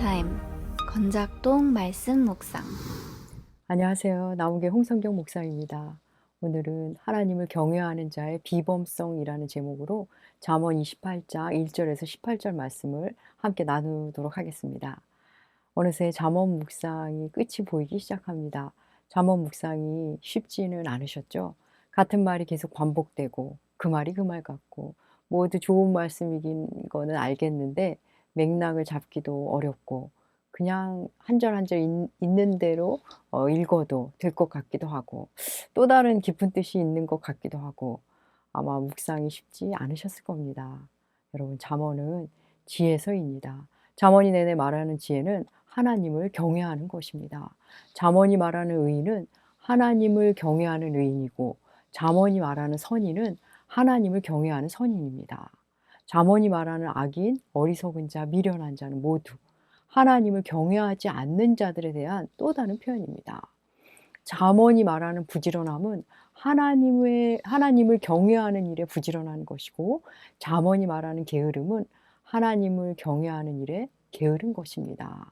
타임 건작동 말씀 묵상. 안녕하세요. 나무계 홍성경 목사입니다. 오늘은 하나님을 경외하는 자의 비범성이라는 제목으로 잠언 28장 1절에서 18절 말씀을 함께 나누도록 하겠습니다. 어느새 잠언 묵상이 끝이 보이기 시작합니다. 잠언 묵상이 쉽지는 않으셨죠? 같은 말이 계속 반복되고 그 말이 그 말 같고 모두 좋은 말씀이긴 거는 알겠는데 맥락을 잡기도 어렵고 그냥 한 절 한 절 있는 대로 읽어도 될 것 같기도 하고 또 다른 깊은 뜻이 있는 것 같기도 하고 아마 묵상이 쉽지 않으셨을 겁니다. 여러분, 잠언은 지혜서입니다. 잠언이 내내 말하는 지혜는 하나님을 경외하는 것입니다. 잠언이 말하는 의인은 하나님을 경외하는 의인이고 잠언이 말하는 선인은 하나님을 경외하는 선인입니다. 잠언이 말하는 악인, 어리석은 자, 미련한 자는 모두 하나님을 경외하지 않는 자들에 대한 또 다른 표현입니다. 잠언이 말하는 부지런함은 하나님을 경외하는 일에 부지런한 것이고 잠언이 말하는 게으름은 하나님을 경외하는 일에 게으른 것입니다.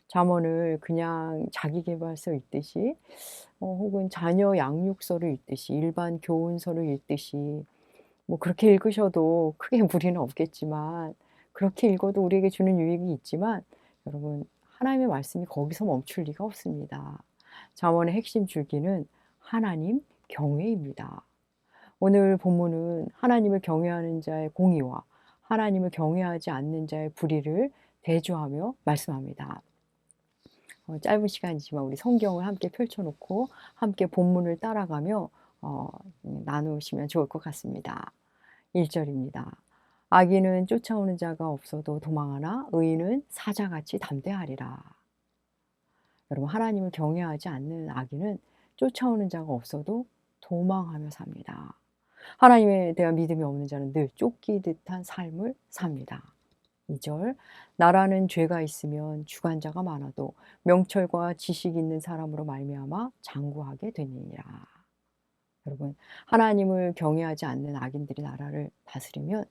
잠언을 그냥 자기계발서 읽듯이 혹은 자녀 양육서를 읽듯이 일반 교훈서를 읽듯이 뭐 그렇게 읽으셔도 크게 무리는 없겠지만 그렇게 읽어도 우리에게 주는 유익이 있지만 여러분, 하나님의 말씀이 거기서 멈출 리가 없습니다. 잠언의 핵심 줄기는 하나님 경외입니다. 오늘 본문은 하나님을 경외하는 자의 공의와 하나님을 경외하지 않는 자의 불의를 대조하며 말씀합니다. 짧은 시간이지만 우리 성경을 함께 펼쳐놓고 함께 본문을 따라가며 나누시면 좋을 것 같습니다. 1절입니다. 악인은 쫓아오는 자가 없어도 도망하나 의인은 사자같이 담대하리라. 여러분, 하나님을 경외하지 않는 악인은 쫓아오는 자가 없어도 도망하며 삽니다. 하나님에 대한 믿음이 없는 자는 늘 쫓기듯한 삶을 삽니다. 2절, 나라는 죄가 있으면 주관자가 많아도 명철과 지식 있는 사람으로 말미암아 장구하게 되느니라. 여러분, 하나님을 경외하지 않는 악인들이 나라를 다스리면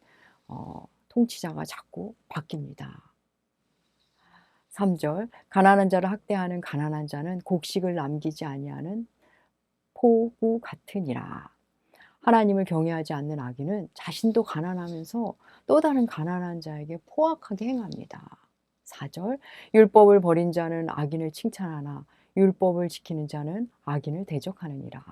통치자가 자꾸 바뀝니다. 3절, 가난한 자를 학대하는 가난한 자는 곡식을 남기지 아니하는 포구 같으니라. 하나님을 경외하지 않는 악인은 자신도 가난하면서 또 다른 가난한 자에게 포악하게 행합니다. 4절, 율법을 버린 자는 악인을 칭찬하나 율법을 지키는 자는 악인을 대적하느니라.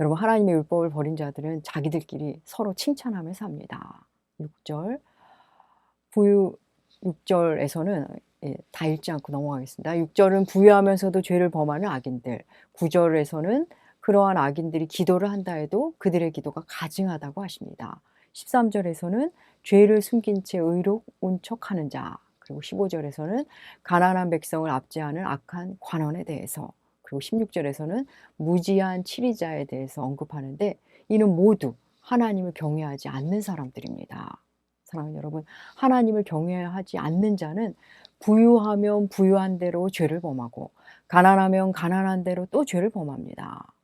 여러분, 하나님의 율법을 버린 자들은 자기들끼리 서로 칭찬하며 삽니다. 6절, 6절에서는 다 읽지 않고 넘어가겠습니다. 6절은 부유하면서도 죄를 범하는 악인들, 9절에서는 그러한 악인들이 기도를 한다 해도 그들의 기도가 가증하다고 하십니다. 13절에서는 죄를 숨긴 채 의로운 척하는 자, 그리고 15절에서는 가난한 백성을 압제하는 악한 관원에 대해서, 그리고 16절에서는 무지한 치리자에 대해서 언급하는데 이는 모두 하나님을 경외하지 않는 사람들입니다. 사랑하는 여러분, 하나님을 경외하지 않는 자는 부유하면 부유한 대로 죄를 범하고 가난하면 가난한 대로 또 죄를 범합니다.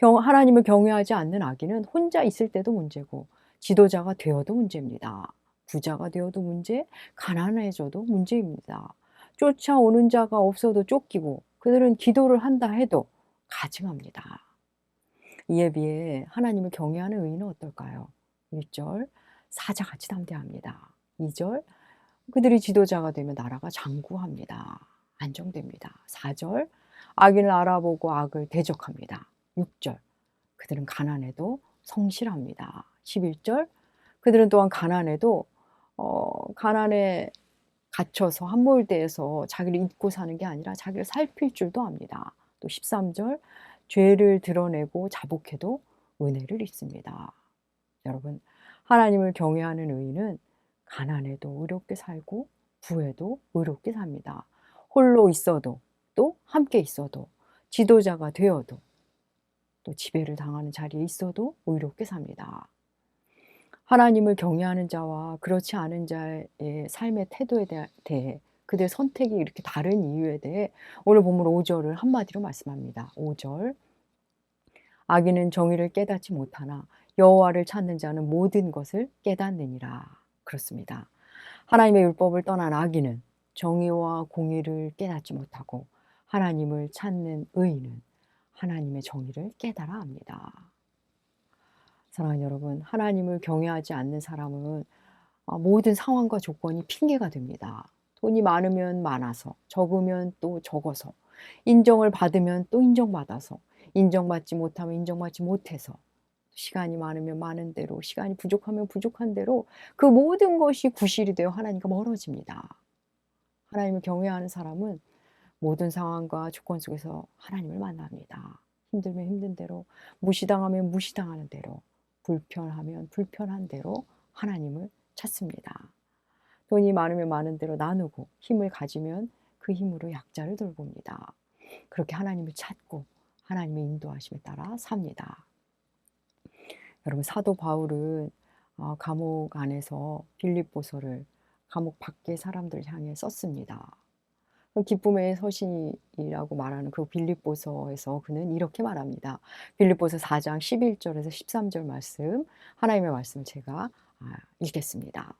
하나님을 경외하지 않는 악인은 혼자 있을 때도 문제고 지도자가 되어도 문제입니다. 부자가 되어도 문제, 가난해져도 문제입니다. 쫓아오는 자가 없어도 쫓기고 그들은 기도를 한다 해도 가증합니다. 이에 비해 하나님을 경외하는 의인은 어떨까요? 1절, 사자같이 담대합니다. 2절, 그들이 지도자가 되면 나라가 장구합니다. 안정됩니다. 4절, 악인을 알아보고 악을 대적합니다. 6절, 그들은 가난해도 성실합니다. 11절, 그들은 또한 가난해도 가난에 갇혀서 함몰되어서 자기를 잊고 사는 게 아니라 자기를 살필 줄도 압니다. 또 13절, 죄를 드러내고 자복해도 은혜를 입습니다. 여러분, 하나님을 경외하는 의인은 가난해도 의롭게 살고 부해도 의롭게 삽니다. 홀로 있어도 또 함께 있어도 지도자가 되어도 또 지배를 당하는 자리에 있어도 의롭게 삽니다. 하나님을 경외하는 자와 그렇지 않은 자의 삶의 태도에 대해 그들의 선택이 이렇게 다른 이유에 대해 오늘 본문 5절을 한마디로 말씀합니다. 5절, 악인은 정의를 깨닫지 못하나 여호와를 찾는 자는 모든 것을 깨닫느니라. 그렇습니다. 하나님의 율법을 떠난 악인은 정의와 공의를 깨닫지 못하고 하나님을 찾는 의인은 하나님의 정의를 깨달아 합니다. 사랑하는 여러분, 하나님을 경외하지 않는 사람은 모든 상황과 조건이 핑계가 됩니다. 돈이 많으면 많아서, 적으면 또 적어서, 인정을 받으면 또 인정받아서, 인정받지 못하면 인정받지 못해서, 시간이 많으면 많은 대로, 시간이 부족하면 부족한 대로 그 모든 것이 구실이 되어 하나님과 멀어집니다. 하나님을 경외하는 사람은 모든 상황과 조건 속에서 하나님을 만납니다. 힘들면 힘든 대로, 무시당하면 무시당하는 대로, 불편하면 불편한 대로 하나님을 찾습니다. 돈이 많으면 많은 대로 나누고 힘을 가지면 그 힘으로 약자를 돌봅니다. 그렇게 하나님을 찾고 하나님의 인도하심에 따라 삽니다. 여러분, 사도 바울은 감옥 안에서 빌립보서를 감옥 밖의 사람들을 향해 썼습니다. 기쁨의 서신이라고 말하는 그 빌립보서에서 그는 이렇게 말합니다. 빌립보서 4장 11절에서 13절 말씀, 하나님의 말씀을 제가 읽겠습니다.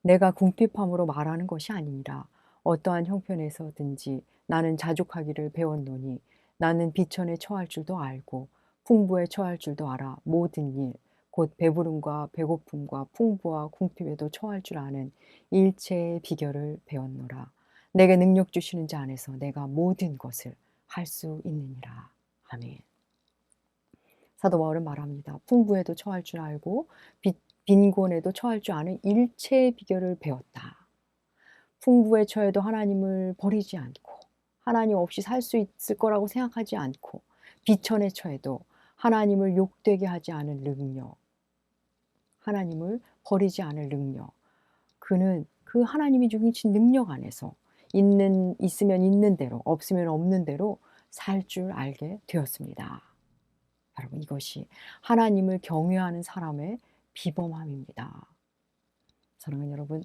내가 궁핍함으로 말하는 것이 아니니라. 어떠한 형편에서든지 나는 자족하기를 배웠노니 나는 비천에 처할 줄도 알고 풍부에 처할 줄도 알아. 모든 일, 곧 배부름과 배고픔과 풍부와 궁핍에도 처할 줄 아는 일체의 비결을 배웠노라. 내게 능력 주시는 자 안에서 내가 모든 것을 할 수 있느니라. 아멘. 사도 바울은 말합니다. 풍부에도 처할 줄 알고 빈곤에도 처할 줄 아는 일체의 비결을 배웠다. 풍부에 처해도 하나님을 버리지 않고 하나님 없이 살 수 있을 거라고 생각하지 않고 비천에 처해도 하나님을 욕되게 하지 않을 능력, 하나님을 버리지 않을 능력, 그는 그 하나님이 주신 능력 안에서 있으면 있는 대로, 없으면 없는 대로 살 줄 알게 되었습니다. 여러분, 이것이 하나님을 경외하는 사람의 비범함입니다. 사랑하는 여러분,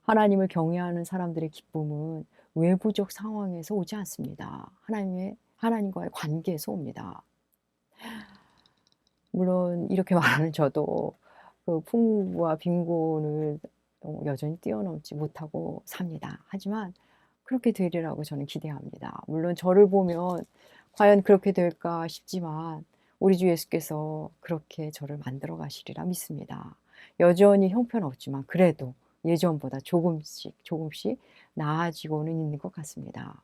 하나님을 경외하는 사람들의 기쁨은 외부적 상황에서 오지 않습니다. 하나님과의 관계에서 옵니다. 물론 이렇게 말하는 저도 그 풍부와 빈곤을 여전히 뛰어넘지 못하고 삽니다. 하지만 그렇게 되리라고 저는 기대합니다. 물론 저를 보면 과연 그렇게 될까 싶지만 우리 주 예수께서 그렇게 저를 만들어 가시리라 믿습니다. 여전히 형편없지만 그래도 예전보다 조금씩 나아지고는 있는 것 같습니다.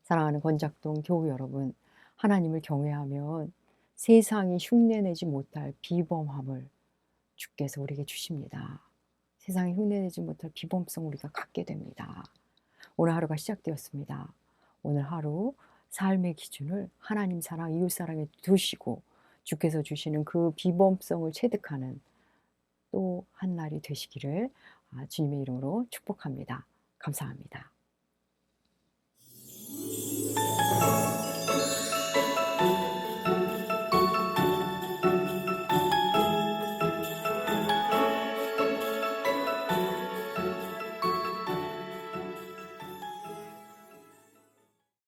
사랑하는 권작동 교우 여러분, 하나님을 경외하면 세상이 흉내내지 못할 비범함을 주께서 우리에게 주십니다. 세상이 흉내내지 못할 비범성 우리가 갖게 됩니다. 오늘 하루가 시작되었습니다. 오늘 하루 삶의 기준을 하나님 사랑, 이웃 사랑에 두시고 주께서 주시는 그 비범성을 체득하는 또 한 날이 되시기를 주님의 이름으로 축복합니다. 감사합니다.